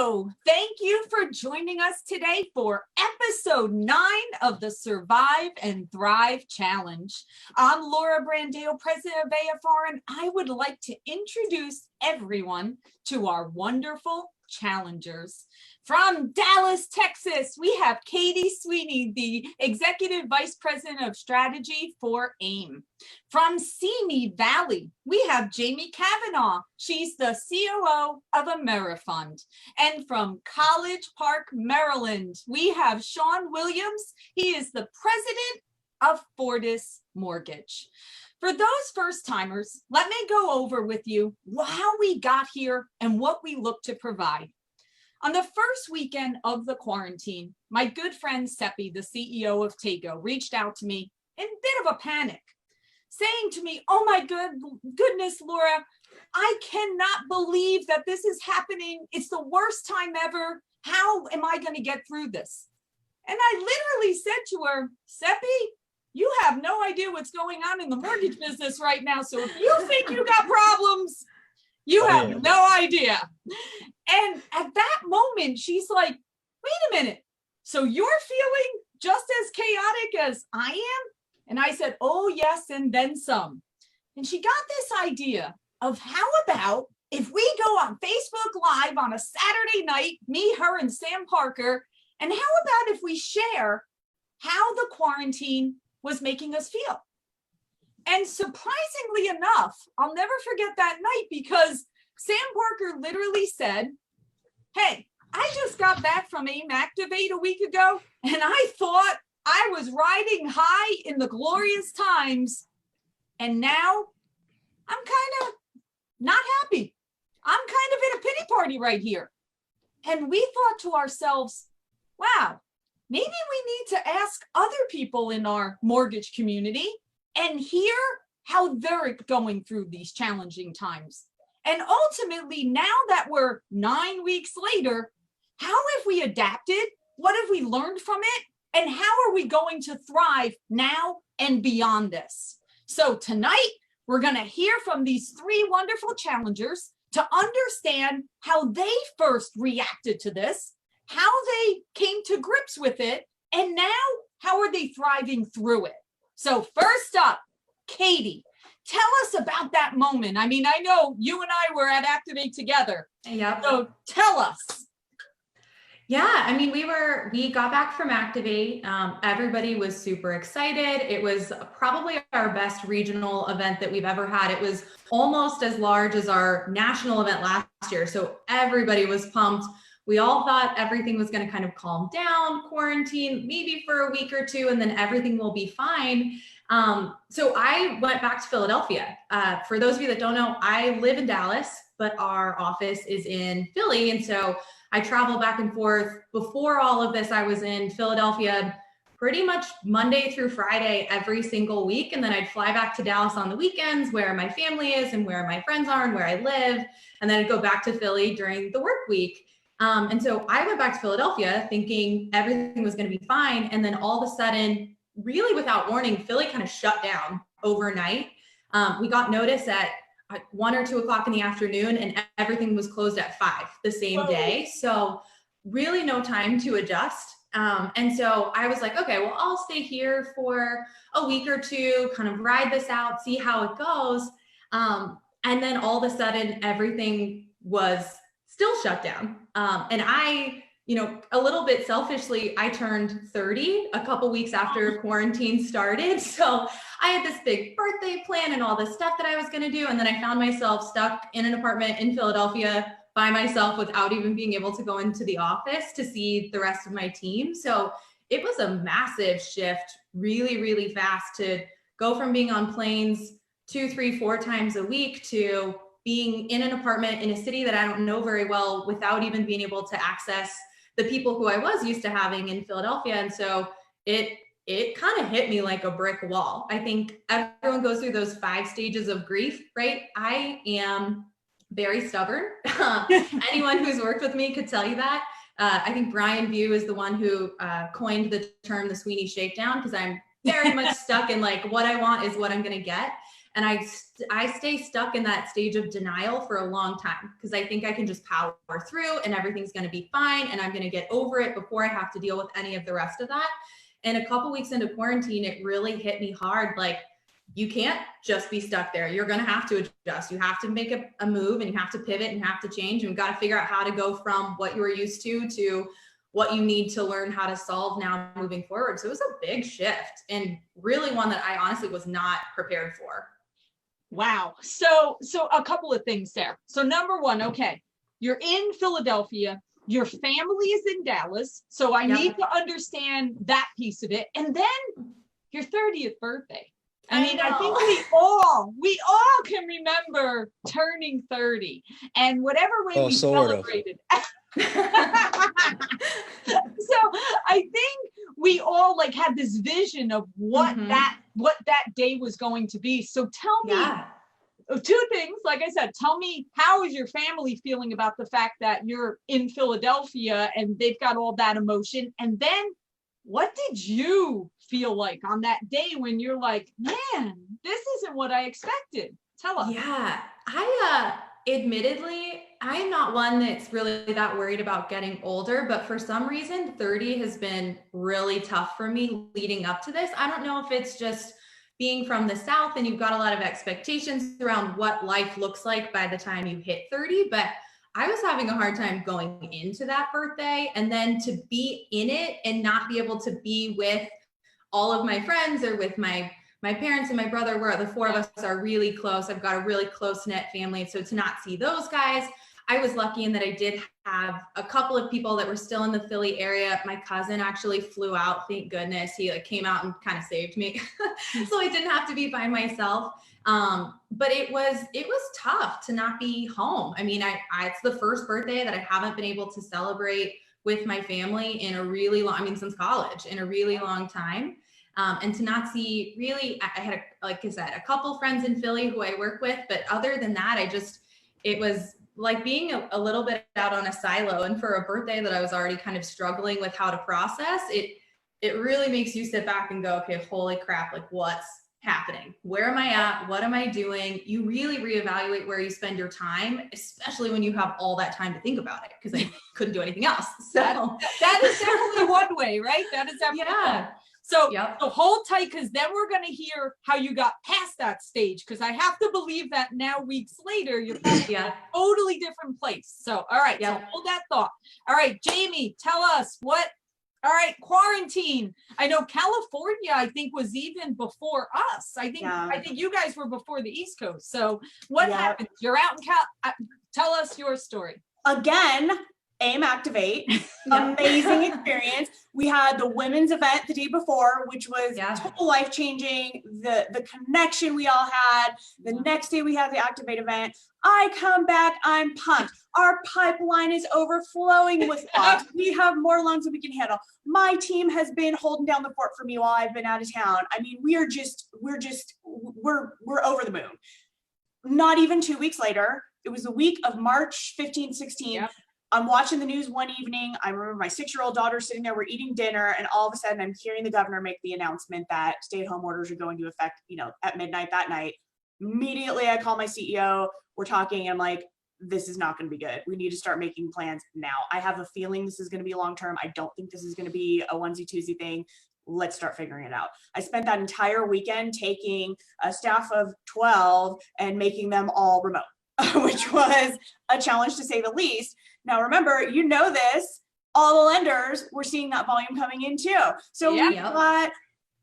Hello, thank you for joining us today for episode 9 of the Survive and Thrive Challenge. I'm Laura Brandao, president of AFR, and I would like to introduce everyone to our wonderful challengers. From Dallas, Texas, we have Katie Sweeney, the Executive Vice President of Strategy for AIM. From Simi Valley, we have Jamie Cavanaugh. She's the COO of AmeriFund. And from College Park, Maryland, we have Shawn Williams. He is the President of Fortis Mortgage. For those first timers, let me go over with you how we got here and what we look to provide. On the first weekend of the quarantine, my good friend Seppi, the CEO of Tego, reached out to me in a bit of a panic, saying to me, "Oh my goodness, Laura, I cannot believe that this is happening. It's the worst time ever. How am I going to get through this?" And I literally said to her, "Seppi, you have no idea what's going on in the mortgage business right now. So if you think you got problems, you have no idea." And at that moment, she's like, "Wait a minute. So you're feeling just as chaotic as I am?" And I said, "Oh, yes, and then some." And she got this idea of how about if we go on Facebook Live on a Saturday night, me, her, and Sam Parker, and how about if we share how the quarantine was making us feel? And surprisingly enough, I'll never forget that night because Sam Parker literally said, "Hey, I just got back from AIM Activate a week ago, and I thought I was riding high in the glorious times, and now I'm kind of not happy. I'm kind of in a pity party right here." And we thought to ourselves, wow, maybe we need to ask other people in our mortgage community and hear how they're going through these challenging times. And ultimately, now that we're 9 weeks later, how have we adapted? What have we learned from it? And how are we going to thrive now and beyond this? So tonight, we're going to hear from these 3 wonderful challengers to understand how they first reacted to this, how they came to grips with it, and now how are they thriving through it? So first up, Katie, tell us about that moment. I mean, I know you and I were at Activate together. Yep. So tell us. Yeah, I mean, we got back from Activate. Everybody was super excited. It was probably our best regional event that we've ever had. It was almost as large as our national event last year. So everybody was pumped. We all thought everything was going to kind of calm down, quarantine, maybe for a week or two, and then everything will be fine. So I went back to Philadelphia. For those of you that don't know, I live in Dallas, but our office is in Philly. And so I travel back and forth. Before all of this, I was in Philadelphia pretty much Monday through Friday every single week. And then I'd fly back to Dallas on the weekends where my family is and where my friends are and where I live. And then I'd go back to Philly during the work week. And so I went back to Philadelphia thinking everything was going to be fine. And then all of a sudden, really without warning, Philly kind of shut down overnight. We got notice at 1 or 2 o'clock in the afternoon, and everything was closed at 5 the same day. So really no time to adjust. And so I was like, okay, well, I'll stay here for a week or two, kind of ride this out, see how it goes. And then all of a sudden, everything was still shut down. And I, a little bit selfishly, I turned 30 a couple weeks after quarantine started. So I had this big birthday plan and all this stuff that I was going to do. And then I found myself stuck in an apartment in Philadelphia by myself without even being able to go into the office to see the rest of my team. So it was a massive shift really, really fast to go from being on planes 2, 3, 4 times a week to being in an apartment in a city that I don't know very well without even being able to access the people who I was used to having in Philadelphia. And so it kind of hit me like a brick wall. I think everyone goes through those 5 stages of grief, right? I am very stubborn. Anyone who's worked with me could tell you that. I think Brian View is the one who coined the term the Sweeney shakedown, because I'm very much stuck in like what I want is what I'm going to get. And I stay stuck in that stage of denial for a long time because I think I can just power through and everything's going to be fine and I'm going to get over it before I have to deal with any of the rest of that. And a couple weeks into quarantine, it really hit me hard. Like, you can't just be stuck there. You're going to have to adjust. You have to make a move and you have to pivot and you have to change. And you've got to figure out how to go from what you were used to what you need to learn how to solve now moving forward. So it was a big shift and really one that I honestly was not prepared for. Wow. So a couple of things there. So number one, okay, you're in Philadelphia, your family is in Dallas. So I need to understand that piece of it. And then your 30th birthday. I mean, I think we all can remember turning 30 and whatever way we celebrated. So I think we all like had this vision of what that day was going to be. So tell me two things. Like I said, tell me, how is your family feeling about the fact that you're in Philadelphia and they've got all that emotion? And then what did you feel like on that day when you're like, man, this isn't what I expected? Tell us. Yeah, admittedly, I'm not one that's really that worried about getting older, but for some reason, 30 has been really tough for me leading up to this. I don't know if it's just being from the South and you've got a lot of expectations around what life looks like by the time you hit 30, but I was having a hard time going into that birthday and then to be in it and not be able to be with all of my friends or with my parents and my brother, where the four of us are really close. I've got a really close knit family. So to not see those guys, I was lucky in that I did have a couple of people that were still in the Philly area. My cousin actually flew out. Thank goodness. He came out and kind of saved me. So I didn't have to be by myself. But it was tough to not be home. I mean, it's the first birthday that I haven't been able to celebrate with my family in a really long, since college, in a really long time. And to not see really, I had, like I said, a couple friends in Philly who I work with, but other than that, it was like being a little bit out on a silo. And for a birthday that I was already kind of struggling with how to process, it really makes you sit back and go, okay, holy crap, like what's happening? Where am I at? What am I doing? You really reevaluate where you spend your time, especially when you have all that time to think about it, because I couldn't do anything else. So that is definitely one way, right? That is definitely one. So hold tight, because then we're going to hear how you got past that stage, because I have to believe that now weeks later, you're in a totally different place. So, all right, so hold that thought. All right, Jamie, tell us all right, quarantine. I know California, I think, was even before us. I think you guys were before the East Coast. So what happened? You're out in tell us your story. Again, AIM Activate, amazing experience. We had the women's event the day before, which was total life-changing. The connection we all had. The next day we had the Activate event. I come back, I'm pumped. Our pipeline is overflowing with loans. We have more loans than we can handle. My team has been holding down the fort for me while I've been out of town. I mean, we're over the moon. Not even 2 weeks later, it was the week of March 15, 16. Yep. I'm watching the news one evening. I remember my 6-year-old daughter sitting there, we're eating dinner, and all of a sudden I'm hearing the governor make the announcement that stay-at-home orders are going to affect, at midnight that night. Immediately I call my CEO, we're talking, and I'm like, this is not going to be good. We need to start making plans now. I have a feeling this is going to be long-term. I don't think this is going to be a onesie-twosie thing. Let's start figuring it out. I spent that entire weekend taking a staff of 12 and making them all remote, which was a challenge to say the least. Now, remember, this, all the lenders were seeing that volume coming in too. So we got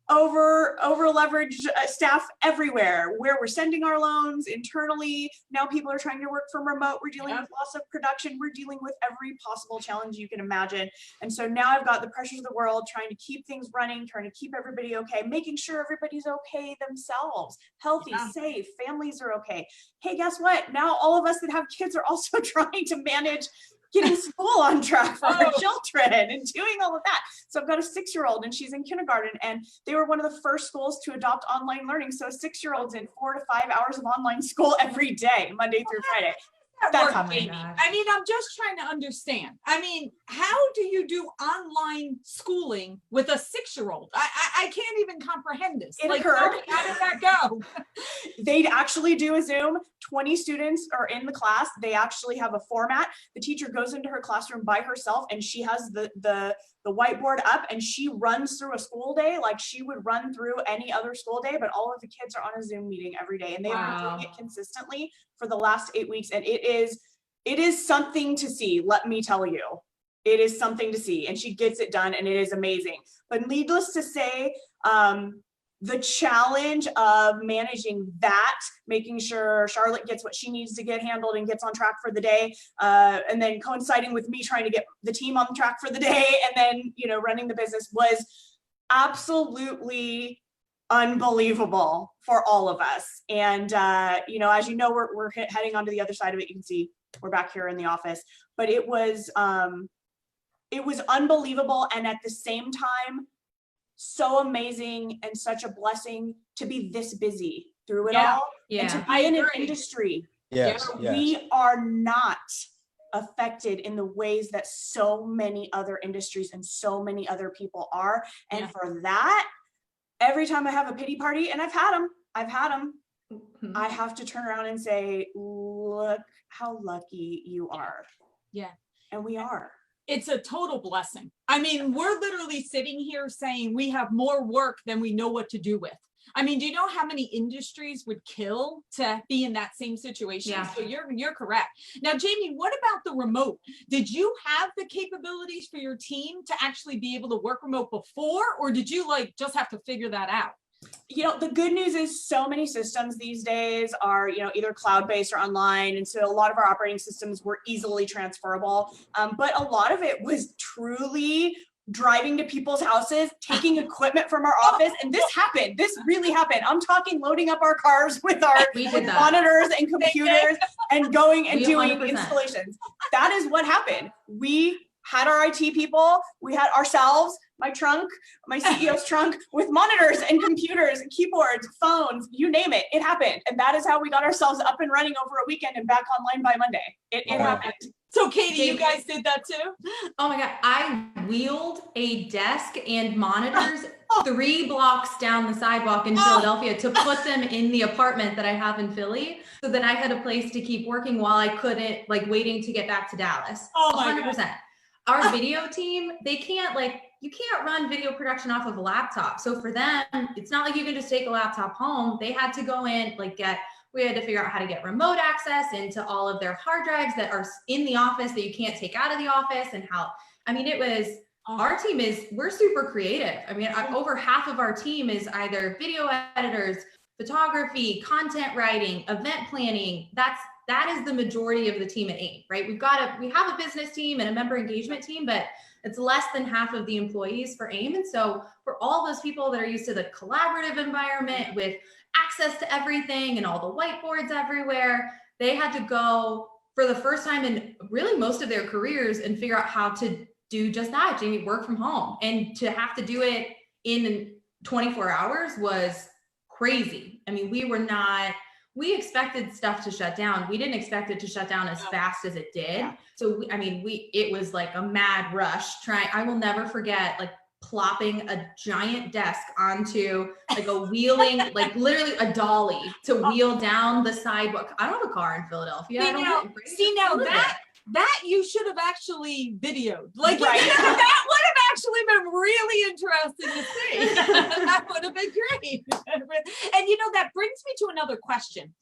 over leveraged staff everywhere where we're sending our loans internally. Now people are trying to work from remote. We're dealing with loss of production. We're dealing with every possible challenge you can imagine. And so now I've got the pressures of the world, trying to keep things running, trying to keep everybody okay, making sure everybody's okay themselves, healthy, safe, families are okay. Hey, guess what? Now all of us that have kids are also trying to manage getting school on track for our children and doing all of that. So I've got a 6-year-old and she's in kindergarten, and they were one of the first schools to adopt online learning. So a 6-year-old's in 4 to 5 hours of online school every day, Monday through Friday. That's work, how Amy? gosh. I mean, I'm just trying to understand. I mean, how do you do online schooling with a 6-year-old? I can't even comprehend this. It Like, occurred. how did that go? They'd actually do a Zoom. 20 students are in the class. They actually have a format. The teacher goes into her classroom by herself, and she has the whiteboard up, and she runs through a school day like she would run through any other school day, but all of the kids are on a Zoom meeting every day, and they've been doing it consistently for the last 8 weeks, and it is something to see. Let me tell you, it is something to see, and she gets it done, and it is amazing. But needless to say, the challenge of managing that, making sure Charlotte gets what she needs to get handled and gets on track for the day, and then coinciding with me trying to get the team on track for the day, and then, you know, running the business, was absolutely unbelievable for all of us. And, you know, as you know, we're heading onto the other side of it. You can see we're back here in the office, but it was unbelievable. And at the same time, so amazing and such a blessing to be this busy through it all, and to be in an industry where we are not affected in the ways that so many other industries and so many other people are. And for that, every time I have a pity party, and I've had them, I have to turn around and say, look how lucky you are. Yeah. And we are. It's a total blessing. I mean, we're literally sitting here saying we have more work than we know what to do with. I mean, do you know how many industries would kill to be in that same situation? Yeah. So you're correct. Now, Jamie, what about the remote? Did you have the capabilities for your team to actually be able to work remote before, or did you like just have to figure that out? You know, the good news is so many systems these days are, you know, either cloud-based or online. And so a lot of our operating systems were easily transferable. But a lot of it was truly driving to people's houses, taking equipment from our office. And this happened. This really happened. I'm talking loading up our cars with our monitors and computers and going and doing 100%. Installations. That is what happened. We had our IT people, we had ourselves, my trunk, my CEO's trunk with monitors and computers and keyboards, phones, you name it, it happened. And that is how we got ourselves up and running over a weekend and back online by Monday. It happened. So Katie, you guys did that too? Oh my God, I wheeled a desk and monitors 3 blocks down the sidewalk in Philadelphia to put them in the apartment that I have in Philly, so that I had a place to keep working while I couldn't, like, waiting to get back to Dallas. Oh my 100%. God. Our video team, they can't, like, you can't run video production off of a laptop. So for them, it's not like you can just take a laptop home. They had to go in, like, we had to figure out how to get remote access into all of their hard drives that are in the office that you can't take out of the office, and how, I mean, it was, our team we're super creative. I mean, over half of our team is either video editors, photography, content writing, event planning. That is the majority of the team at AIM, right? We have a business team and a member engagement team, but it's less than half of the employees for AIM. And so for all those people that are used to the collaborative environment with access to everything and all the whiteboards everywhere, they had to go for the first time in really most of their careers and figure out how to do just that, Jamie, work from home. And to have to do it in 24 hours was crazy. I mean, we expected stuff to shut down. We didn't expect it to shut down as fast as it did. Yeah. So, it was like a mad rush I will never forget, like, plopping a giant desk onto, like, a wheeling, like, literally a dolly to wheel down the sidewalk. I don't have a car in Philadelphia. See now that you should have actually videoed. Like, right. That would have actually been really interesting to see. That would have been great. And you know, that brings me to another question.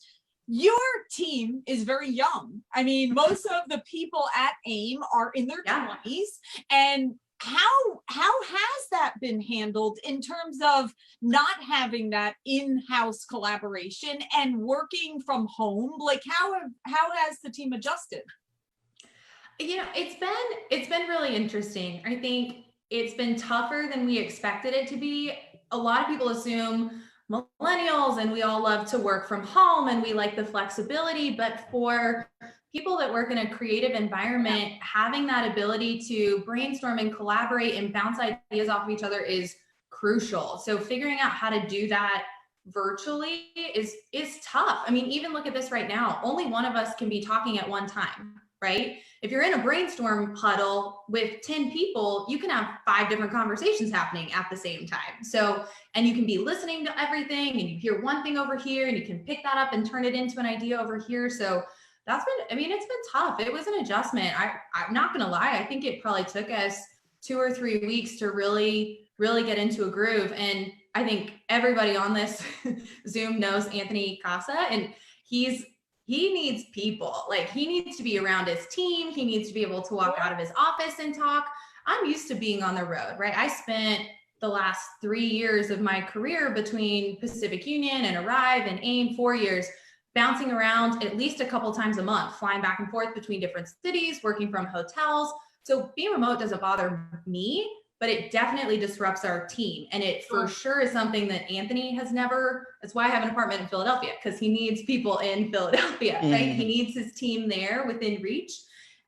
Your team is very young. I mean, most of the people at AIM are in their 20s. And how has that been handled in terms of not having that in-house collaboration and working from home? Like, how has the team adjusted? You know, it's been really interesting. I think it's been tougher than we expected it to be. A lot of people assume millennials and we all love to work from home and we like the flexibility, but for people that work in a creative environment, having that ability to brainstorm and collaborate and bounce ideas off of each other is crucial. So figuring out how to do that virtually is tough. I mean, even look at this right now. Only one of us can be talking at one time, right? If you're in a brainstorm huddle with 10 people, you can have 5 different conversations happening at the same time. So, and you can be listening to everything and you hear one thing over here and you can pick that up and turn it into an idea over here. So that's been, I mean, it's been tough. It was an adjustment. I'm not going to lie. I think it probably took us 2 or 3 weeks to really get into a groove. And I think everybody on this Zoom knows Anthony Casa, and he needs people. Like, he needs to be around his team. He needs to be able to walk out of his office and talk. I'm used to being on the road, right? I spent the last 3 years of my career between Pacific Union and Arrive and AIM, 4 years, bouncing around at least a couple times a month, flying back and forth between different cities, working from hotels. So being remote doesn't bother me, but it definitely disrupts our team. And it for sure is something that Anthony has never, that's why I have an apartment in Philadelphia, because he needs people in Philadelphia, right? He needs his team there within reach.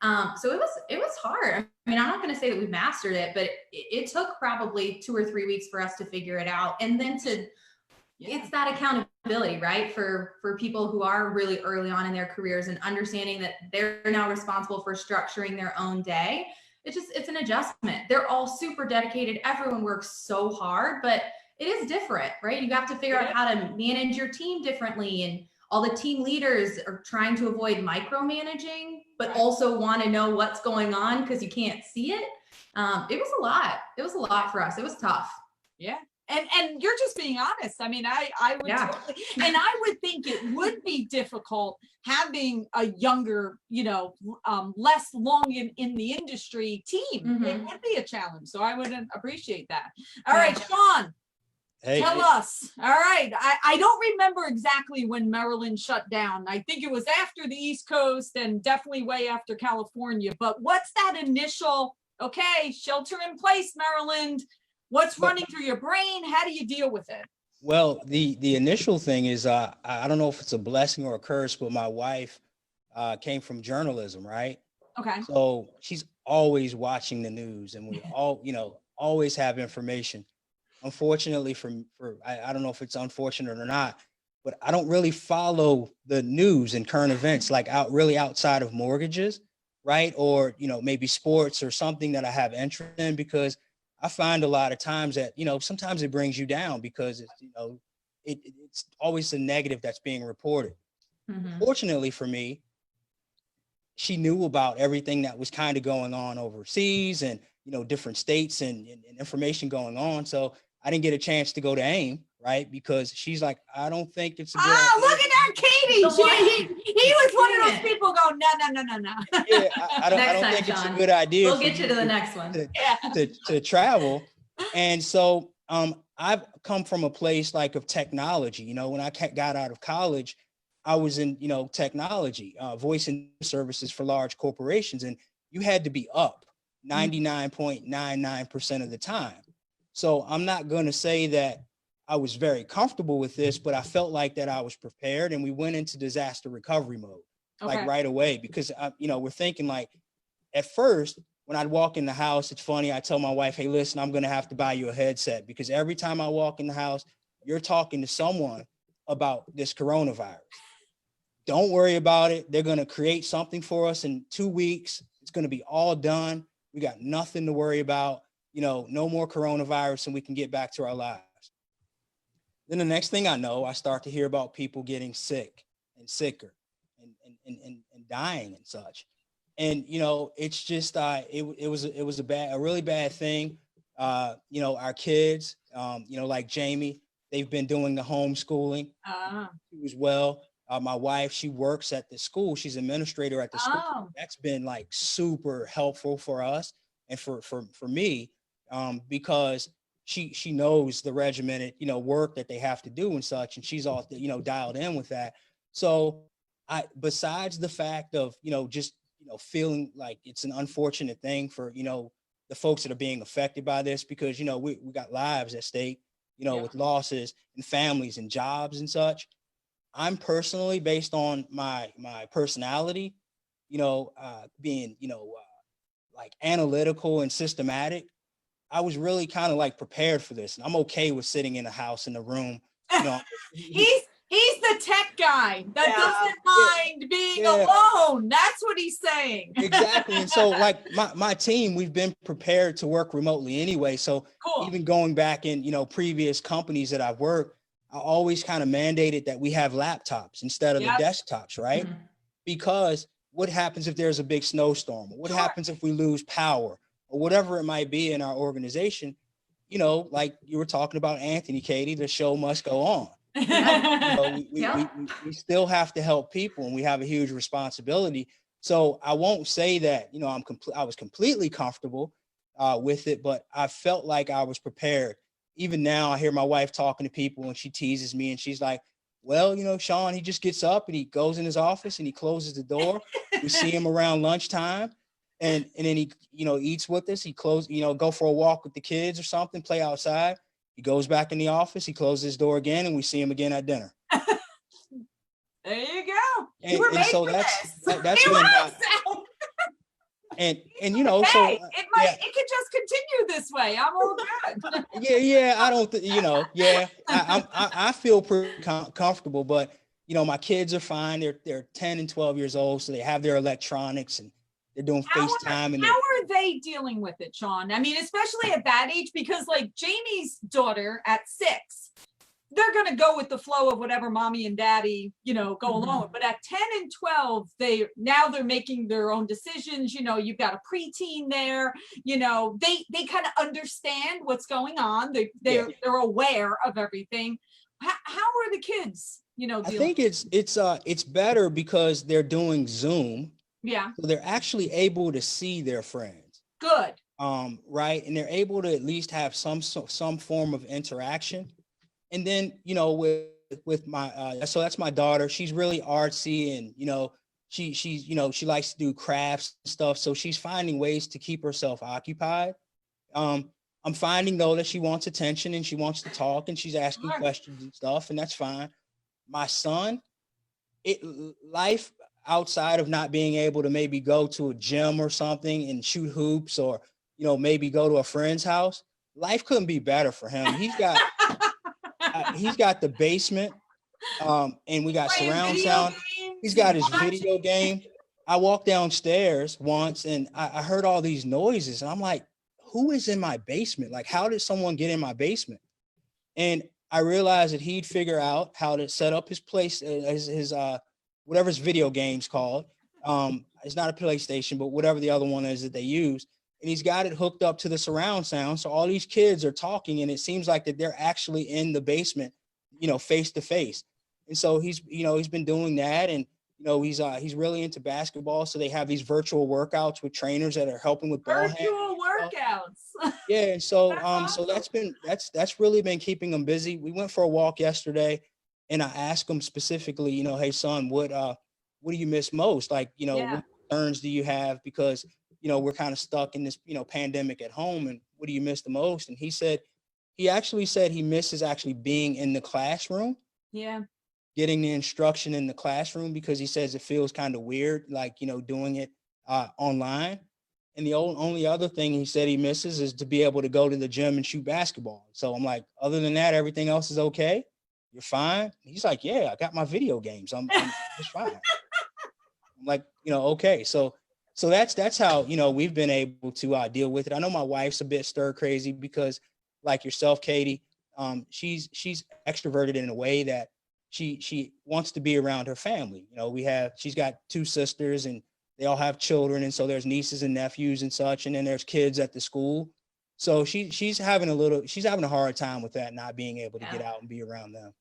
So it was hard. I mean, I'm not going to say that we've mastered it, but it took probably 2 or 3 weeks for us to figure it out. And then it's that accountability, right? For people who are really early on in their careers and understanding that they're now responsible for structuring their own day. It's an adjustment. They're all super dedicated. Everyone works so hard, but it is different, right? You have to figure out how to manage your team differently. And all the team leaders are trying to avoid micromanaging, but also want to know what's going on because you can't see it. It was a lot. It was a lot for us. It was tough. Yeah. And you're just being honest. I mean, I would totally, and I would think it would be difficult having a younger, less long in the industry team. It would be a challenge. So I would appreciate that. All right, Shawn. Hey, tell us. All right. I don't remember exactly when Maryland shut down. I think it was after the East Coast and definitely way after California. But what's that initial, okay, shelter in place, Maryland? What's running through your brain? How do you deal with it? Well, the initial thing is, I don't know if it's a blessing or a curse, but my wife came from journalism, right? Okay. So she's always watching the news, and we all, always have information. Unfortunately, I don't know if it's unfortunate or not, but I don't really follow the news and current events like really outside of mortgages, right? Or maybe sports or something that I have interest in, because I find a lot of times that, sometimes it brings you down because it's always the negative that's being reported. Fortunately for me, she knew about everything that was kind of going on overseas and, different states and information going on. So I didn't get a chance to go to AIM, right? Because she's like, I don't think it's a good idea. Look at that, Katie. He was one of those people going, no. Yeah, I don't think it's a good idea. We'll get you to the next one. To travel. And so I've come from a place like of technology. When I got out of college, I was in, technology, voice and services for large corporations. And you had to be up 99.99% of the time. So I'm not going to say that I was very comfortable with this, but I felt like that I was prepared, and we went into disaster recovery mode, like right away, because, we're thinking like at first when I'd walk in the house, it's funny. I tell my wife, hey, listen, I'm going to have to buy you a headset because every time I walk in the house, you're talking to someone about this coronavirus. Don't worry about it. They're going to create something for us in 2 weeks. It's going to be all done. We got nothing to worry about. No more coronavirus, and we can get back to our lives. Then the next thing I know, I start to hear about people getting sick and sicker and dying and such. And, it's just, it was a really bad thing. Our kids, like Jamie, they've been doing the homeschooling as well. My wife, she works at the school. She's administrator at the school. That's been like super helpful for us and for me. Because she knows the regimented, work that they have to do and such, and she's all, dialed in with that. So besides the fact of, just, feeling like it's an unfortunate thing for, the folks that are being affected by this, because, we got lives at stake, with losses and families and jobs and such. I'm personally, based on my personality, being, like analytical and systematic, I was really kind of like prepared for this. And I'm okay with sitting in a house in a room You know, He's the tech guy that Yeah. doesn't mind being Yeah. alone. That's what he's saying. exactly. And so like my team, we've been prepared to work remotely anyway. So Cool. even going back in, previous companies that I've worked, I always kind of mandated that we have laptops instead of Yep. the desktops, right? Mhm. Because what happens if there's a big snowstorm? What Sure. happens if we lose power or whatever it might be in our organization? Like you were talking about Anthony, Katie, the show must go on. We still have to help people, and we have a huge responsibility. So I won't say that, I was completely comfortable with it, but I felt like I was prepared. Even now, I hear my wife talking to people and she teases me and she's like, well, Shawn, he just gets up and he goes in his office and he closes the door. We see him around lunchtime and then he, eats with us. He go for a walk with the kids or something, play outside. He goes back in the office, he closes his door again, and we see him again at dinner. There you go. And, You were and made so for that's this. that's He been was. and Hey, so it could just continue this way. I'm all good. I don't I feel pretty comfortable, but my kids are fine. They're 10 and 12 years old, so they have their electronics and they're doing FaceTime. And how are they dealing with it, Shawn? I mean, especially at that age, because like Jamie's daughter at 6, they're going to go with the flow of whatever mommy and daddy, go along. But at 10 and 12, they're making their own decisions. You've got a preteen there, they kind of understand what's going on. They're aware of everything. How are the kids, dealing? I think it's better because they're doing Zoom. Yeah. So they're actually able to see their friends. Good. Right. And they're able to at least have some form of interaction. And then, with my, so that's my daughter. She's really artsy and, she likes to do crafts and stuff. So she's finding ways to keep herself occupied. I'm finding though that she wants attention and she wants to talk and she's asking questions and stuff, and that's fine. My son, life outside of not being able to maybe go to a gym or something and shoot hoops or, maybe go to a friend's house, life couldn't be better for him. He's got the basement, and we got surround sound. He's got his video game. I walked downstairs once and I heard all these noises and I'm like, who is in my basement? Like, how did someone get in my basement? And I realized that he'd figure out how to set up his place, his whatever his video game's called. It's not a PlayStation, but whatever the other one is that they use. And he's got it hooked up to the surround sound. So all these kids are talking and it seems like that they're actually in the basement, face to face. And so he's been doing that. And, he's really into basketball. So they have these virtual workouts with trainers that are helping with ball virtual workouts. Yeah. And so, awesome. so that's really been keeping them busy. We went for a walk yesterday and I asked him specifically, hey son, what do you miss most? Like, what concerns do you have? Because, we're kind of stuck in this, pandemic at home, and what do you miss the most? And he actually said he misses actually being in the classroom. Yeah. Getting the instruction in the classroom, because he says it feels kind of weird, like, doing it online. And the only other thing he said he misses is to be able to go to the gym and shoot basketball. So I'm like, other than that, everything else is okay. You're fine. He's like, yeah, I got my video games. I'm just fine. I'm like, okay. So that's how, we've been able to deal with it. I know my wife's a bit stir crazy because, like yourself, Katie, she's extroverted in a way that she wants to be around her family. She's got 2 sisters and they all have children. And so there's nieces and nephews and such. And then there's kids at the school. So she's having a hard time with that, not being able to get out and be around them.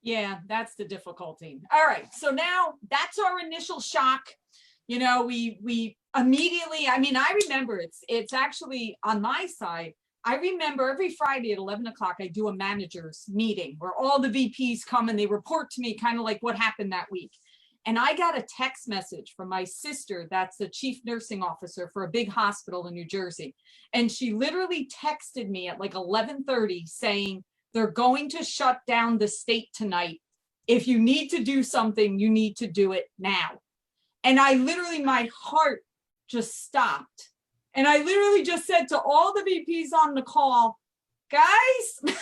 Yeah, that's the difficulty. All right. So now that's our initial shock. We immediately, I remember it's actually on my side. I remember every Friday at 11 o'clock, I do a manager's meeting where all the VPs come and they report to me kind of like what happened that week. And I got a text message from my sister, that's the chief nursing officer for a big hospital in New Jersey. And she literally texted me at like 11:30 saying, they're going to shut down the state tonight. If you need to do something, you need to do it now. And I literally, my heart just stopped. And I literally just said to all the VPs on the call, guys,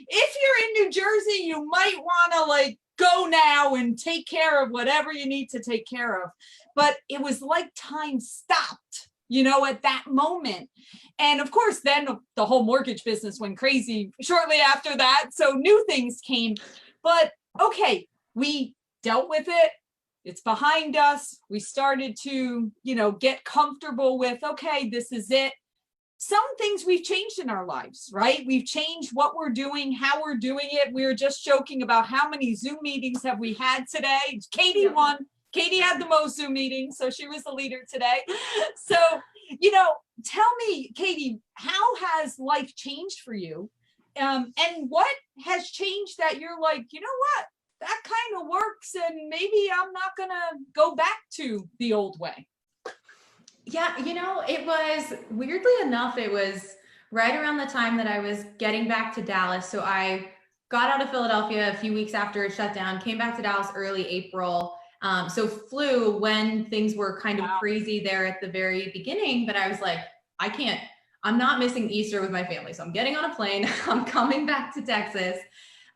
if you're in New Jersey, you might want to like go now and take care of whatever you need to take care of. But it was like time stopped, you know, at that moment. And of course, then the whole mortgage business went crazy shortly after that. So new things came. But okay, we dealt with it. It's behind us. We started to, you know, get comfortable with, okay, this is it. Some things we've changed in our lives, right? We've changed what we're doing, how we're doing it. We were just joking about how many Zoom meetings have we had today. Katie won. Katie had the most Zoom meetings, so she was the leader today. So, you know, tell me, Katie, how has life changed for you? And what has changed that you're like, you know what? That kind of works, and maybe I'm not gonna go back to the old way. Yeah, you know, it was weirdly enough, it was right around the time that I was getting back to Dallas. So I got out of Philadelphia a few weeks after it shut down, came back to Dallas early April. So flew when things were kind of crazy there at the very beginning, but I was like, I'm not missing Easter with my family. So I'm getting on a plane, I'm coming back to Texas.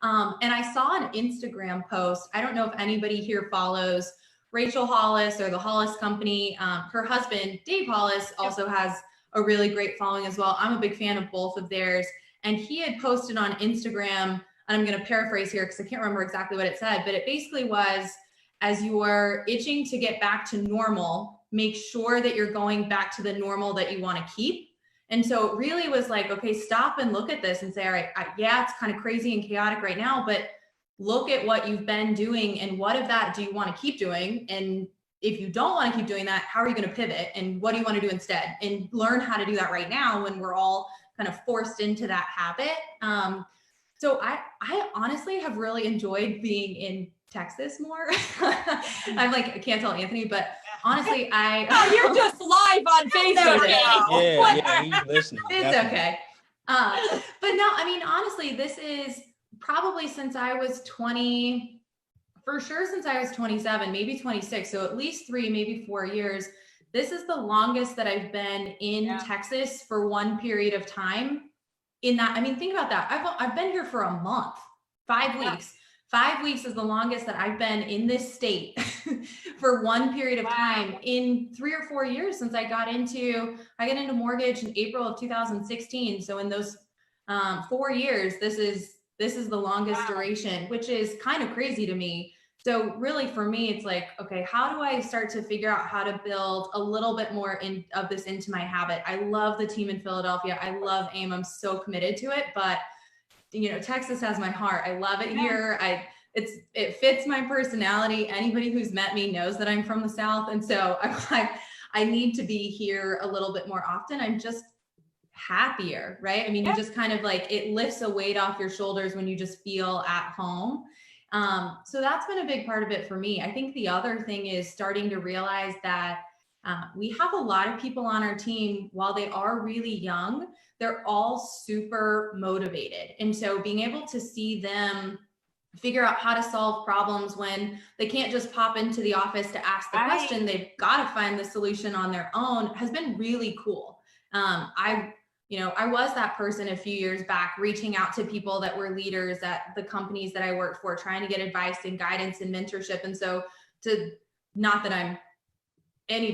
And I saw an Instagram post. I don't know if anybody here follows Rachel Hollis or the Hollis Company. Her husband, Dave Hollis, also has a really great following as well. I'm a big fan of both of theirs. And he had posted on Instagram, and I'm going to paraphrase here because I can't remember exactly what it said, but it basically was, as you are itching to get back to normal, make sure that you're going back to the normal that you want to keep. And so it really was like, okay, stop and look at this and say, all right, yeah, it's kind of crazy and chaotic right now, but look at what you've been doing and what of that do you want to keep doing? And if you don't want to keep doing that, how are you going to pivot? And what do you want to do instead? And learn how to do that right now when we're all kind of forced into that habit. So I honestly have really enjoyed being in Texas more. I'm like, I can't tell Anthony, but honestly, Oh, you're just live on Facebook now. Yeah, he's listening. It's Definitely. okay. But no, I mean, honestly, this is probably since I was 20, for sure since I was 27, maybe 26. So at least 3, maybe 4 years. This is the longest that I've been in Texas for one period of time. In that, I mean, think about that. I've been here for a month, 5 weeks. 5 weeks is the longest that I've been in this state for one period of time in 3 or 4 years since I got into mortgage in April of 2016. So in those 4 years, this is the longest duration, which is kind of crazy to me. So really for me, it's like, okay, how do I start to figure out how to build a little bit more of this into my habit? I love the team in Philadelphia. I love AIM. I'm so committed to it, but you know, Texas has my heart. I love it here. It fits my personality. Anybody who's met me knows that I'm from the South. And so I'm like, I need to be here a little bit more often. I'm just happier, right? I mean, you just kind of like, it lifts a weight off your shoulders when you just feel at home. So that's been a big part of it for me. I think the other thing is starting to realize that we have a lot of people on our team, while they are really young, they're all super motivated. And so being able to see them figure out how to solve problems when they can't just pop into the office to ask the question, they've got to find the solution on their own, has been really cool. I was that person a few years back, reaching out to people that were leaders at the companies that I worked for, trying to get advice and guidance and mentorship. And so not that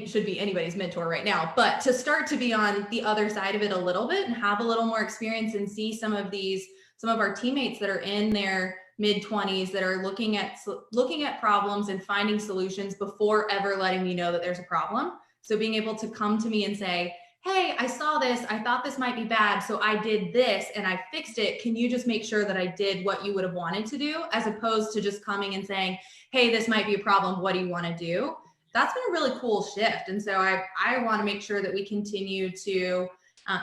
should be anybody's mentor right now, but to start to be on the other side of it a little bit and have a little more experience and see some of our teammates that are in their mid-20s that are looking at problems and finding solutions before ever letting me know that there's a problem. So being able to come to me and say, hey, I saw this, I thought this might be bad, so I did this and I fixed it. Can you just make sure that I did what you would have wanted to do? As opposed to just coming and saying, hey, this might be a problem, what do you want to do? That's been a really cool shift. And so I want to make sure that we continue to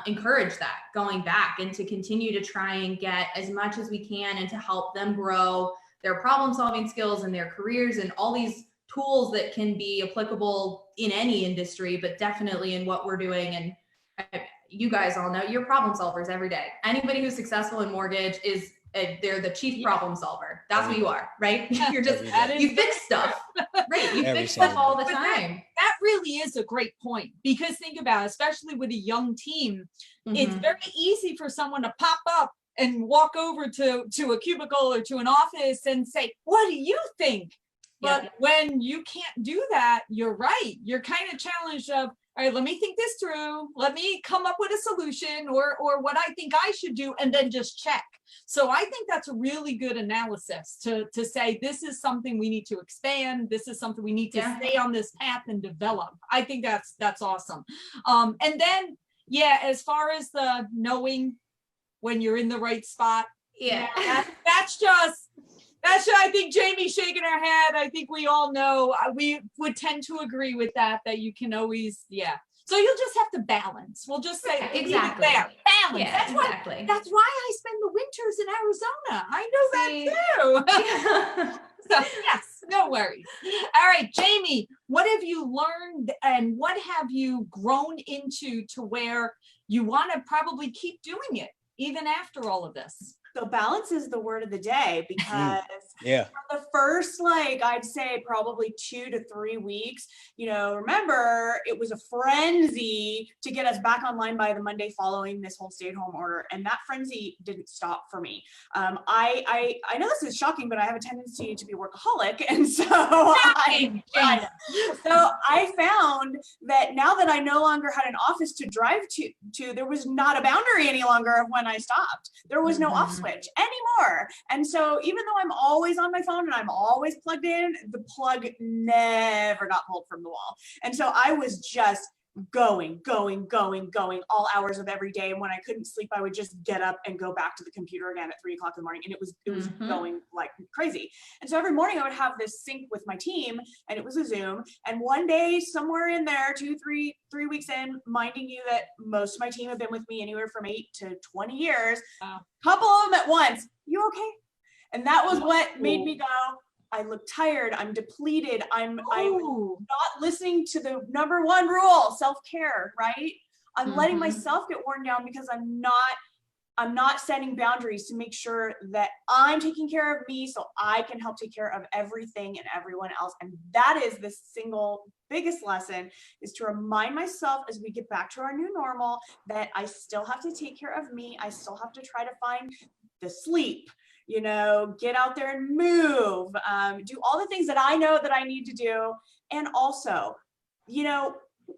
encourage that going back and to continue to try and get as much as we can and to help them grow their problem solving skills and their careers and all these tools that can be applicable in any industry, but definitely in what we're doing. And you guys all know you're problem solvers every day. Anybody who's successful in mortgage they're the chief problem solver. That's what you are, right? You're just, you fix stuff, right? You fix stuff all the time. That really is a great point, because think about it, especially with a young team, it's very easy for someone to pop up and walk over to a cubicle or to an office and say, what do you think? But when you can't do that, you're right. You're kind of challenged of, all right, let me think this through. Let me come up with a solution or what I think I should do, and then just check. So I think that's a really good analysis to say, this is something we need to expand. This is something we need to stay on this path and develop. I think that's awesome. And then, as far as the knowing when you're in the right spot, that's I think Jamie's shaking her head. I think we all know, we would tend to agree with that you can always, So you'll just have to balance. We'll just say, exactly. Balance. Yeah, That's exactly. That's why I spend the winters in Arizona. I know that too. So, yes, no worries. All right, Jamie, what have you learned and what have you grown into to where you want to probably keep doing it even after all of this? So balance is the word of the day, because for the first, I'd say probably 2 to 3 weeks, remember, it was a frenzy to get us back online by the Monday following this whole stay-at-home order. And that frenzy didn't stop for me. I know this is shocking, but I have a tendency to be a workaholic. And so I found that now that I no longer had an office to drive to, there was not a boundary any longer of when I stopped. There was no off switch anymore. And so even though I'm always on my phone and I'm always plugged in, the plug never got pulled from the wall. And so I was just going all hours of every day. And when I couldn't sleep, I would just get up and go back to the computer again at 3 o'clock in the morning. And it was going like crazy. And so every morning I would have this sync with my team, and it was a Zoom. And one day somewhere in there, 3 weeks in, minding you that most of my team have been with me anywhere from 8 to 20 years, couple of them at once, you okay? And that was what made me go, I look tired, I'm depleted, I'm not listening to the number one rule, self-care, right? I'm letting myself get worn down because I'm not setting boundaries to make sure that I'm taking care of me so I can help take care of everything and everyone else. And that is the single biggest lesson, is to remind myself as we get back to our new normal that I still have to take care of me. I still have to try to find the sleep, get out there and move, do all the things that I know that I need to do. And also,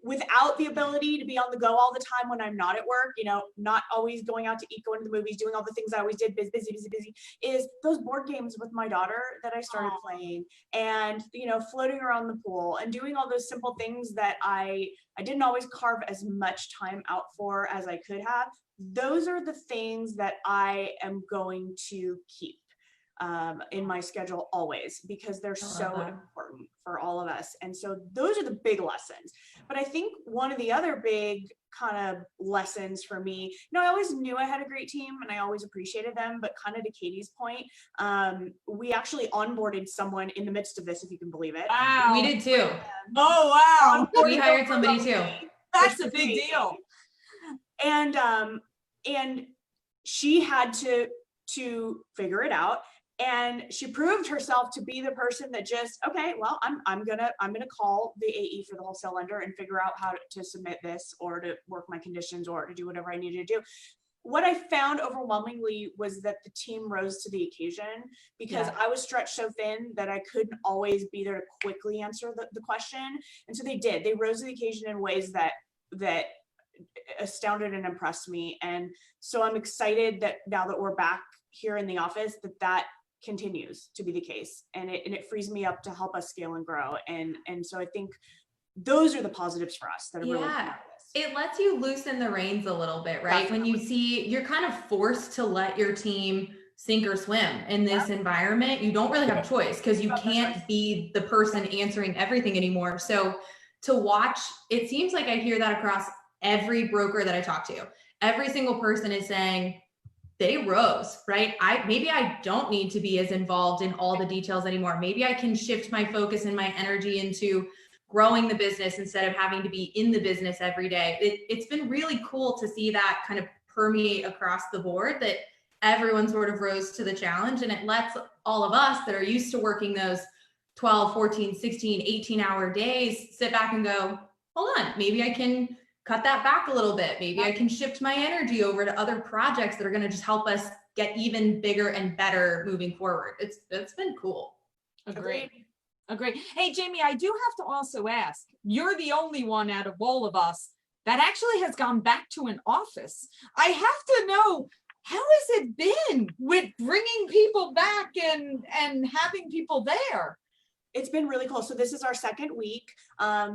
without the ability to be on the go all the time when I'm not at work, not always going out to eat, going to the movies, doing all the things I always did, busy, is those board games with my daughter that I started playing, and, floating around the pool and doing all those simple things that I didn't always carve as much time out for as I could have. Those are the things that I am going to keep in my schedule always, because they're so important for all of us. And so those are the big lessons. But I think one of the other big kind of lessons for me, I always knew I had a great team and I always appreciated them, but kind of to Katie's point, we actually onboarded someone in the midst of this, if you can believe it. Wow. We did too. Oh, wow. We hired somebody too. That's a big deal. And she had to figure it out. And she proved herself to be the person that just, okay, well, I'm gonna call the AE for the wholesale lender and figure out how to submit this, or to work my conditions, or to do whatever I needed to do. What I found overwhelmingly was that the team rose to the occasion, because I was stretched so thin that I couldn't always be there to quickly answer the question. And so they did. They rose to the occasion in ways that astounded and impressed me. And so I'm excited that now that we're back here in the office, that continues to be the case, and it frees me up to help us scale and grow. And so I think those are the positives for us that are really it lets you loosen the reins a little bit, right? Definitely. When you see you're kind of forced to let your team sink or swim in this environment, you don't really have a choice, because you can't be the person answering everything anymore. So to watch, it seems like I hear that across every broker that I talk to. Every single person is saying, they rose, right? Maybe I don't need to be as involved in all the details anymore. Maybe I can shift my focus and my energy into growing the business instead of having to be in the business every day. It's been really cool to see that kind of permeate across the board, that everyone sort of rose to the challenge, and it lets all of us that are used to working those 12, 14, 16, 18-hour days sit back and go, hold on, maybe I can cut that back a little bit. Maybe I can shift my energy over to other projects that are going to just help us get even bigger and better moving forward. It's been cool. Agreed. Hey, Jamie, I do have to also ask, you're the only one out of all of us that actually has gone back to an office. I have to know, how has it been with bringing people back and having people there? It's been really cool. So this is our second week.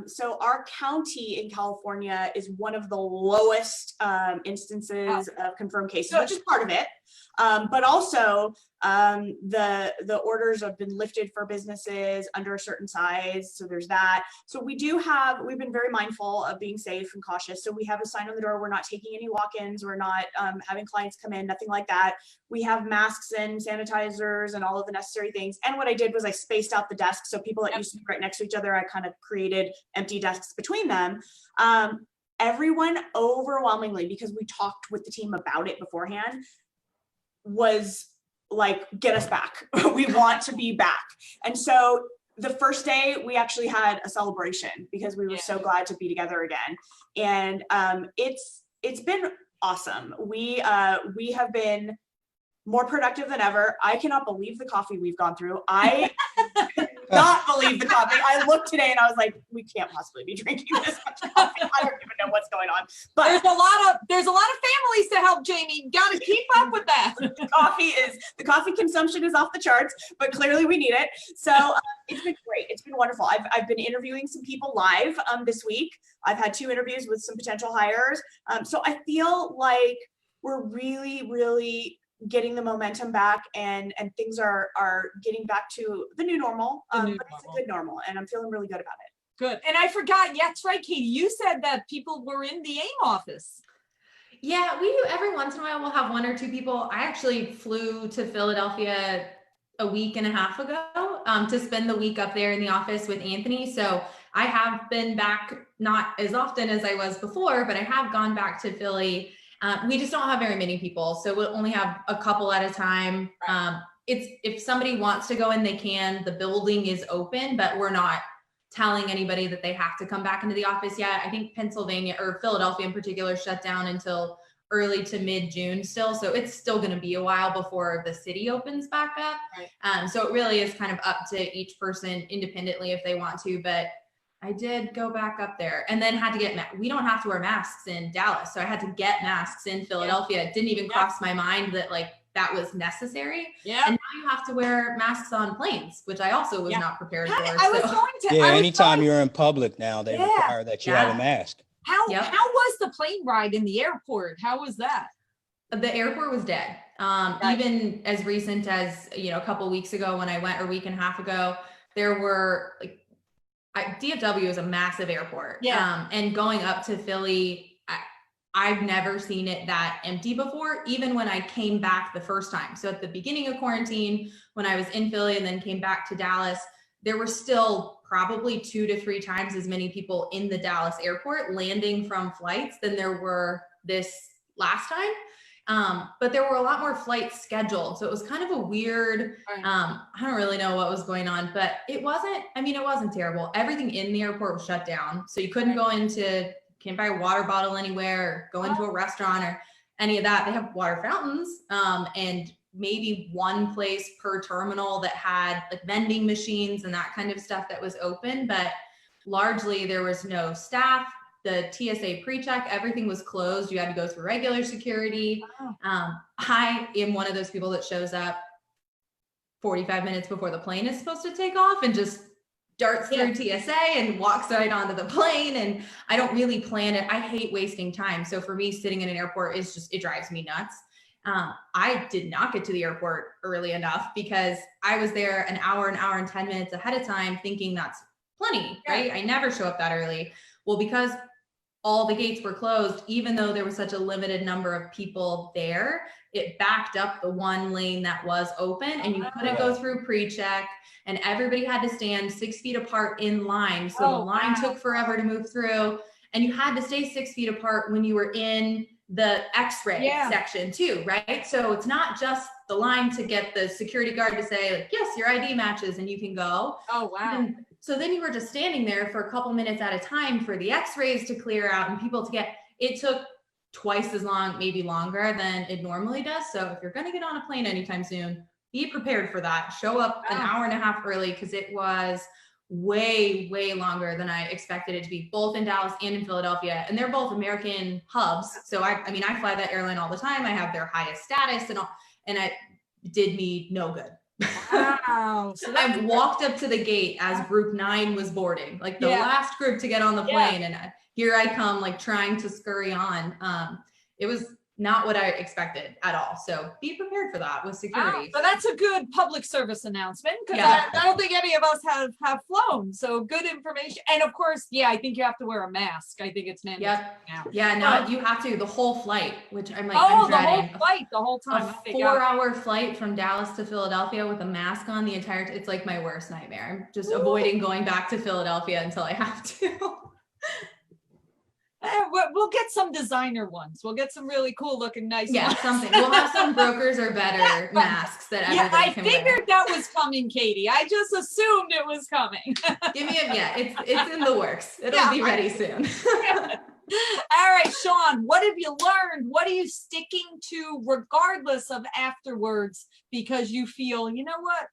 So our county in California is one of the lowest instances of confirmed cases, which is part of it. But also the orders have been lifted for businesses under a certain size. So there's that. So we've been very mindful of being safe and cautious. So we have a sign on the door. We're not taking any walk-ins. We're not having clients come in, nothing like that. We have masks and sanitizers and all of the necessary things. And what I did was I spaced out the desks. So people that used to be right next to each other, I kind of created empty desks between them. Everyone overwhelmingly, because we talked with the team about it beforehand, was like, get us back. We want to be back. And so the first day we actually had a celebration because we were so glad to be together again. And it's been awesome. We have been more productive than ever. I cannot believe the coffee we've gone through. I not believe the coffee. I looked today and I was like, we can't possibly be drinking this much coffee. I don't even know what's going on. But there's a lot of families to help, Jamie. Got to keep up with that. The coffee consumption is off the charts, but clearly we need it. So it's been great. It's been wonderful. I've been interviewing some people live this week. I've had 2 interviews with some potential hires. So I feel like we're really, really getting the momentum back and things are getting back to the new normal. But it's a good normal and I'm feeling really good about it. Good. And I forgot, that's right, Katie, you said that people were in the AIM office. Yeah, we do. Every once in a while we'll have 1 or 2 people. I actually flew to Philadelphia a week and a half ago to spend the week up there in the office with Anthony. So I have been back, not as often as I was before, but I have gone back to Philly. We just don't have very many people. So we'll only have a couple at a time. If somebody wants to go in, they can. The building is open, but we're not telling anybody that they have to come back into the office yet. I think Pennsylvania or Philadelphia in particular shut down until early to mid-June still. So it's still going to be a while before the city opens back up. Right. So it really is kind of up to each person independently if they want to, but I did go back up there and then had to get, we don't have to wear masks in Dallas. So I had to get masks in Philadelphia. It didn't even cross my mind that like that was necessary. Yeah. And now you have to wear masks on planes, which I also was not prepared for. Anytime you're in public now, they require that you have a mask. How was the plane ride in the airport? How was that? The airport was dead. Even as recent as, a couple of weeks ago when I went, or a week and a half ago, there were like, DFW is a massive airport. And going up to Philly, I've never seen it that empty before, even when I came back the first time. So at the beginning of quarantine, when I was in Philly and then came back to Dallas, there were still probably 2 to 3 times as many people in the Dallas airport landing from flights than there were this last time. But there were a lot more flights scheduled. So it was kind of a weird, I don't really know what was going on, but it wasn't terrible. Everything in the airport was shut down. So you couldn't can't buy a water bottle anywhere, or go into a restaurant or any of that. They have water fountains and maybe 1 place per terminal that had like vending machines and that kind of stuff that was open, but largely there was no staff. The TSA pre-check, everything was closed. You had to go through regular security. I am one of those people that shows up 45 minutes before the plane is supposed to take off and just darts through TSA and walks right onto the plane. And I don't really plan it. I hate wasting time. So for me, sitting in an airport it drives me nuts. I did not get to the airport early enough because I was there an hour and 10 minutes ahead of time thinking that's plenty, right? I never show up that early. Well, because all the gates were closed, even though there was such a limited number of people there, it backed up the 1 lane that was open and you couldn't go through pre-check, and everybody had to stand 6 feet apart in line. So the line took forever to move through, and you had to stay 6 feet apart when you were in the X-ray section too, right? So it's not just the line to get the security guard to say like, yes, your ID matches and you can go. Oh, wow. So then you were just standing there for a couple minutes at a time for the X-rays to clear out and people to it took twice as long, maybe longer than it normally does. So if you're going to get on a plane anytime soon, be prepared for that. Show up an hour and a half early, because it was way longer than I expected it to be, both in Dallas and in Philadelphia. And they're both American hubs. So I mean, I fly that airline all the time. I have their highest status and all, and it did me no good. Wow. So I walked up to the gate as group 9 was boarding, like the last group to get on the plane. And here I come, like trying to scurry on. It was not what I expected at all. So be prepared for that with security. So that's a good public service announcement, because I don't think any of us have flown. So good information. And of course, I think you have to wear a mask. I think it's mandatory now. Yeah, no, you have to, the whole flight, which I'm like, I'm dreading. The whole flight, the whole time. A 4-hour flight from Dallas to Philadelphia with a mask on the entire, it's like my worst nightmare. I'm just avoiding going back to Philadelphia until I have to. We'll get some designer ones. We'll get some really cool looking nice ones. Something. We'll have some brokers or better masks that everybody can wear. I figured that was coming, Katie. I just assumed it was coming. Give me it's in the works. It'll be ready soon. All right, Shawn, what have you learned? What are you sticking to regardless of afterwards, because you feel, you know what,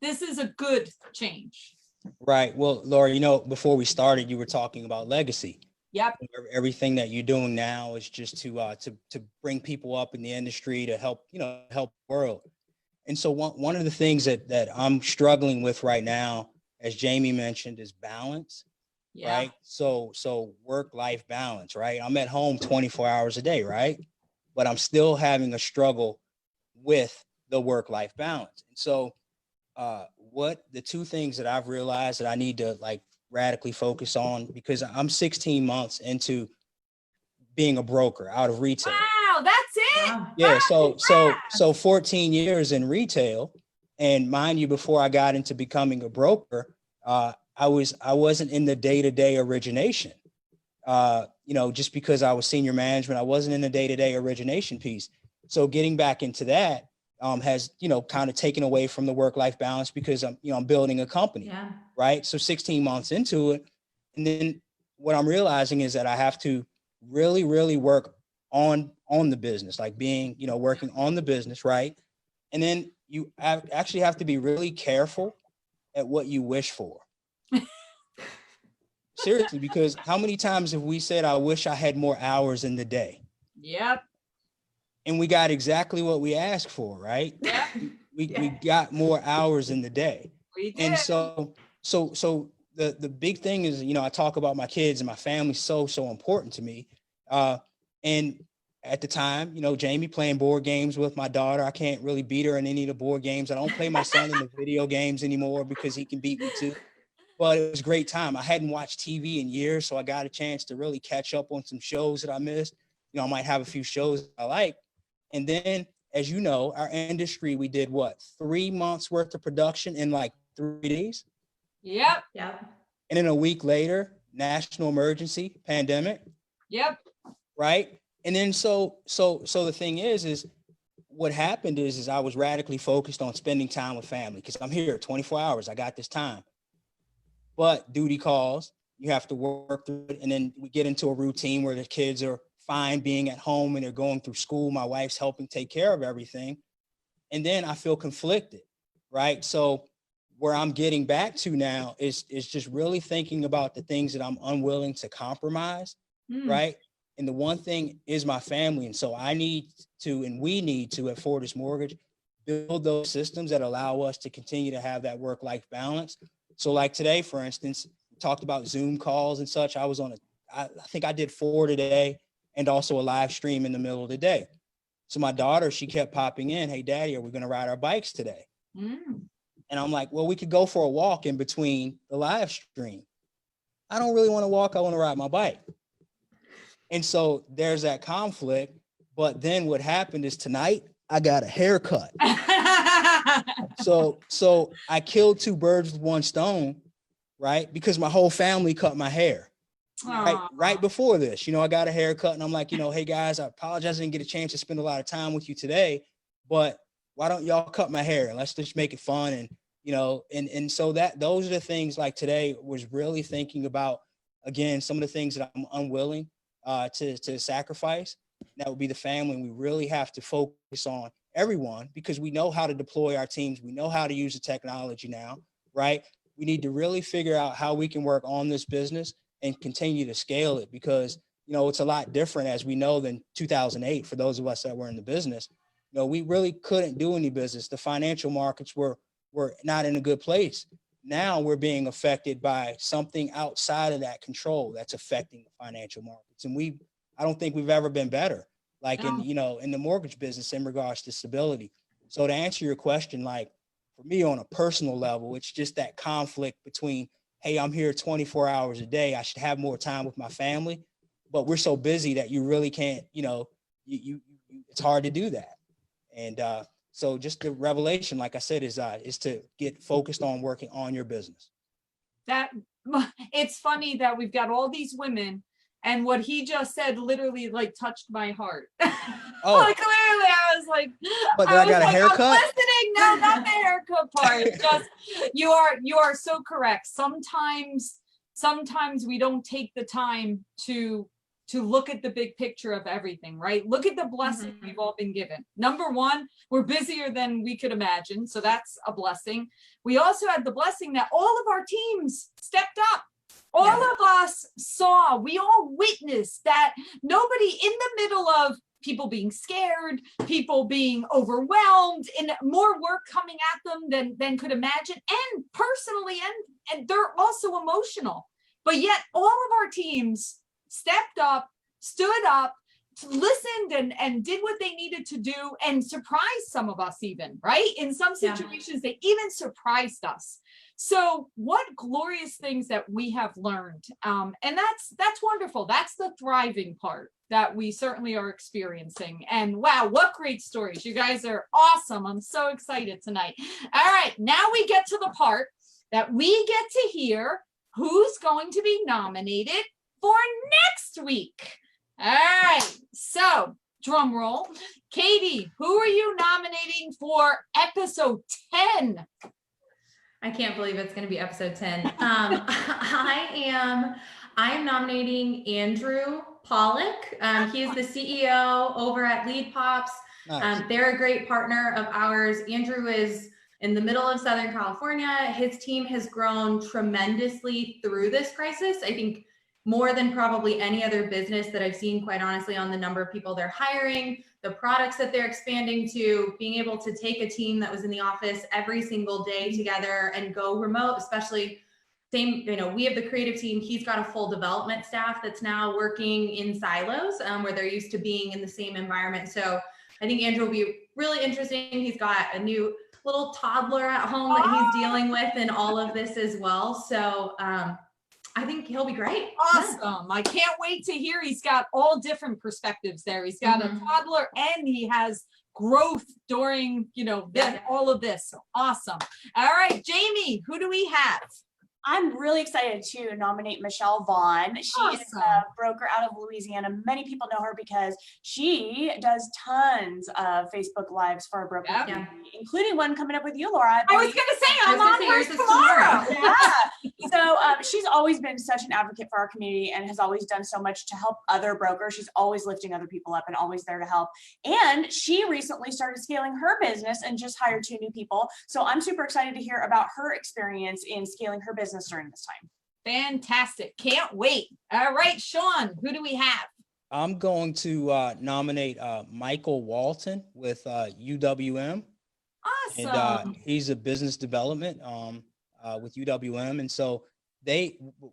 this is a good change? Right. Well, Laura, before we started, you were talking about legacy. Yep. Everything that you're doing now is just to bring people up in the industry to help the world. And so one of the things that I'm struggling with right now, as Jamie mentioned, is balance. Yeah. Right. So work-life balance, right? I'm at home 24 hours a day, right? But I'm still having a struggle with the work-life balance. And so what the two things that I've realized that I need to radically focus on, because I'm 16 months into being a broker out of retail. Wow, that's it. Yeah. So 14 years in retail, and mind you, before I got into becoming a broker, I wasn't in the day-to-day origination. Just because I was senior management, I wasn't in the day-to-day origination piece. So getting back into that has, kind of taken away from the work-life balance, because I'm building a company, right? So 16 months into it. And then what I'm realizing is that I have to really, really work on the business, like being, working on the business, right? And then you actually have to be really careful at what you wish for. Seriously, because how many times have we said, I wish I had more hours in the day? Yep. And we got exactly what we asked for, right? Yeah. We got more hours in the day. We did. And so the big thing is, I talk about my kids and my family, so important to me. And at the time, Jamie playing board games with my daughter. I can't really beat her in any of the board games. I don't play my son in the video games anymore because he can beat me too. But it was a great time. I hadn't watched TV in years, so I got a chance to really catch up on some shows that I missed. I might have a few shows I like. And then, as you know, our industry, we did 3 months worth of production in 3 days? Yep. And then a week later, national emergency, pandemic. Yep. Right. And then so the thing is what happened is I was radically focused on spending time with family, because I'm here 24 hours. I got this time. But duty calls, you have to work through it. And then we get into a routine where the kids are fine being at home and they're going through school. My wife's helping take care of everything. And then I feel conflicted, right? So where I'm getting back to now is just really thinking about the things that I'm unwilling to compromise, right? And the one thing is my family. And so I need to, and we need to at Fortis Mortgage, build those systems that allow us to continue to have that work-life balance. So like today, for instance, we talked about Zoom calls and such. I think I did 4 today, and also a live stream in the middle of the day. So my daughter, she kept popping in, hey, Daddy, are we going to ride our bikes today? And I'm like, well, we could go for a walk in between the live stream. I don't really want to walk. I want to ride my bike. And so there's that conflict. But then what happened is tonight I got a haircut. So I killed 2 birds with 1 stone, right? Because my whole family cut my hair. Right before this, I got a haircut, and I'm like, hey guys, I apologize I didn't get a chance to spend a lot of time with you today, but why don't y'all cut my hair and let's just make it fun? And and so those are the things. Like today was really thinking about, again, some of the things that I'm unwilling to sacrifice. That would be the family. And we really have to focus on everyone because we know how to deploy our teams. We know how to use the technology now, right? We need to really figure out how we can work on this business and continue to scale it because, it's a lot different, as we know, than 2008 for those of us that were in the business. We really couldn't do any business. The financial markets were not in a good place. Now we're being affected by something outside of that control that's affecting the financial markets. And I don't think we've ever been better, like in the mortgage business in regards to stability. So to answer your question, like for me on a personal level, it's just that conflict between, hey, I'm here 24 hours a day. I should have more time with my family, but we're so busy that you really can't, it's hard to do that. And so just the revelation, like I said, is to get focused on working on your business. That it's funny that we've got all these women, and what he just said literally like touched my heart. Oh, like clearly, I was like, but I got a haircut. I'm listening. No, not the haircut part. Just you are so correct. Sometimes we don't take the time to look at the big picture of everything, right? Look at the blessing we've all been given. Number one, we're busier than we could imagine. So that's a blessing. We also had the blessing that all of our teams stepped up. All of us saw, we all witnessed that nobody in the middle of people being scared, people being overwhelmed, and more work coming at them than could imagine. And personally, and they're also emotional. But yet all of our teams stepped up, stood up, listened and did what they needed to do and surprised some of us even, right? In some situations, they even surprised us. So what glorious things that we have learned. And that's wonderful. That's the thriving part that we certainly are experiencing. And wow, what great stories. You guys are awesome. I'm so excited tonight. All right, now we get to the part that we get to hear who's going to be nominated for next week. All right, so drum roll. Katie, who are you nominating for episode 10? I can't believe it's going to be episode 10. I'm nominating Andrew Pollock. He is the CEO over at Lead Pops. Nice. They're a great partner of ours. Andrew is in the middle of Southern California. His team has grown tremendously through this crisis. I think more than probably any other business that I've seen, quite honestly, on the number of people they're hiring, the products that they're expanding to, being able to take a team that was in the office every single day together and go remote, especially we have the creative team. He's got a full development staff that's now working in silos where they're used to being in the same environment. So I think Andrew will be really interesting. He's got a new little toddler at home that he's dealing with in all of this as well. So I think he'll be great. Awesome. Yeah. I can't wait to hear. He's got all different perspectives there. He's got a toddler and he has growth during, all of this. So awesome. All right, Jamie, who do we have? I'm really excited to nominate Michelle Vaughn. She is a broker out of Louisiana. Many people know her because she does tons of Facebook Lives for our broker community, including one coming up with you, Laura. I was going to say, I'm on hers tomorrow. So she's always been such an advocate for our community and has always done so much to help other brokers. She's always lifting other people up and always there to help. And she recently started scaling her business and just hired 2 new people. So I'm super excited to hear about her experience in scaling her business during this time. Fantastic. Can't wait. All right, Shawn, who do we have? I'm going to nominate Michael Walton with UWM. Awesome. And he's a business development with UWM. And so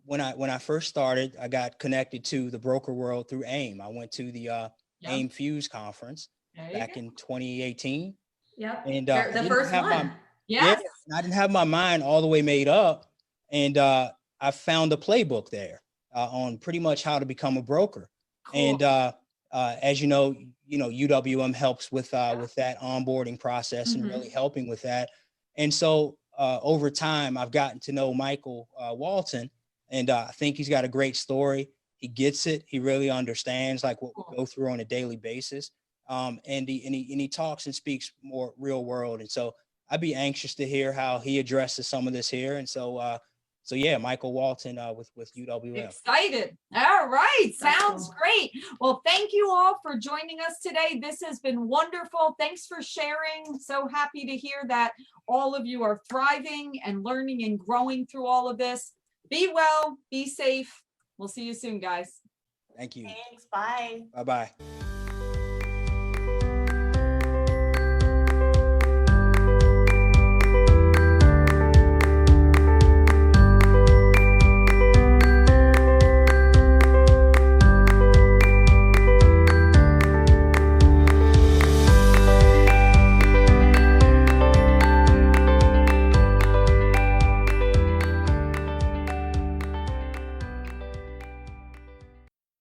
when I first started, I got connected to the broker world through AIM. I went to the AIM Fuse conference back in 2018. Yep. And the first one. Yes. I didn't have my mind all the way made up. And I found a playbook there on pretty much how to become a broker. Cool. And as you know, UWM helps with that onboarding process and really helping with that. And so over time, I've gotten to know Michael Walton, and I think he's got a great story. He gets it. He really understands like what we go through on a daily basis. And he talks and speaks more real world. And so I'd be anxious to hear how he addresses some of this here. And so so yeah, Michael Walton with UWM. Excited. All right. That's Sounds cool. great. Well, thank you all for joining us today. This has been wonderful. Thanks for sharing. So happy to hear that all of you are thriving and learning and growing through all of this. Be well, be safe. We'll see you soon, guys. Thank you. Thanks. Bye. Bye-bye.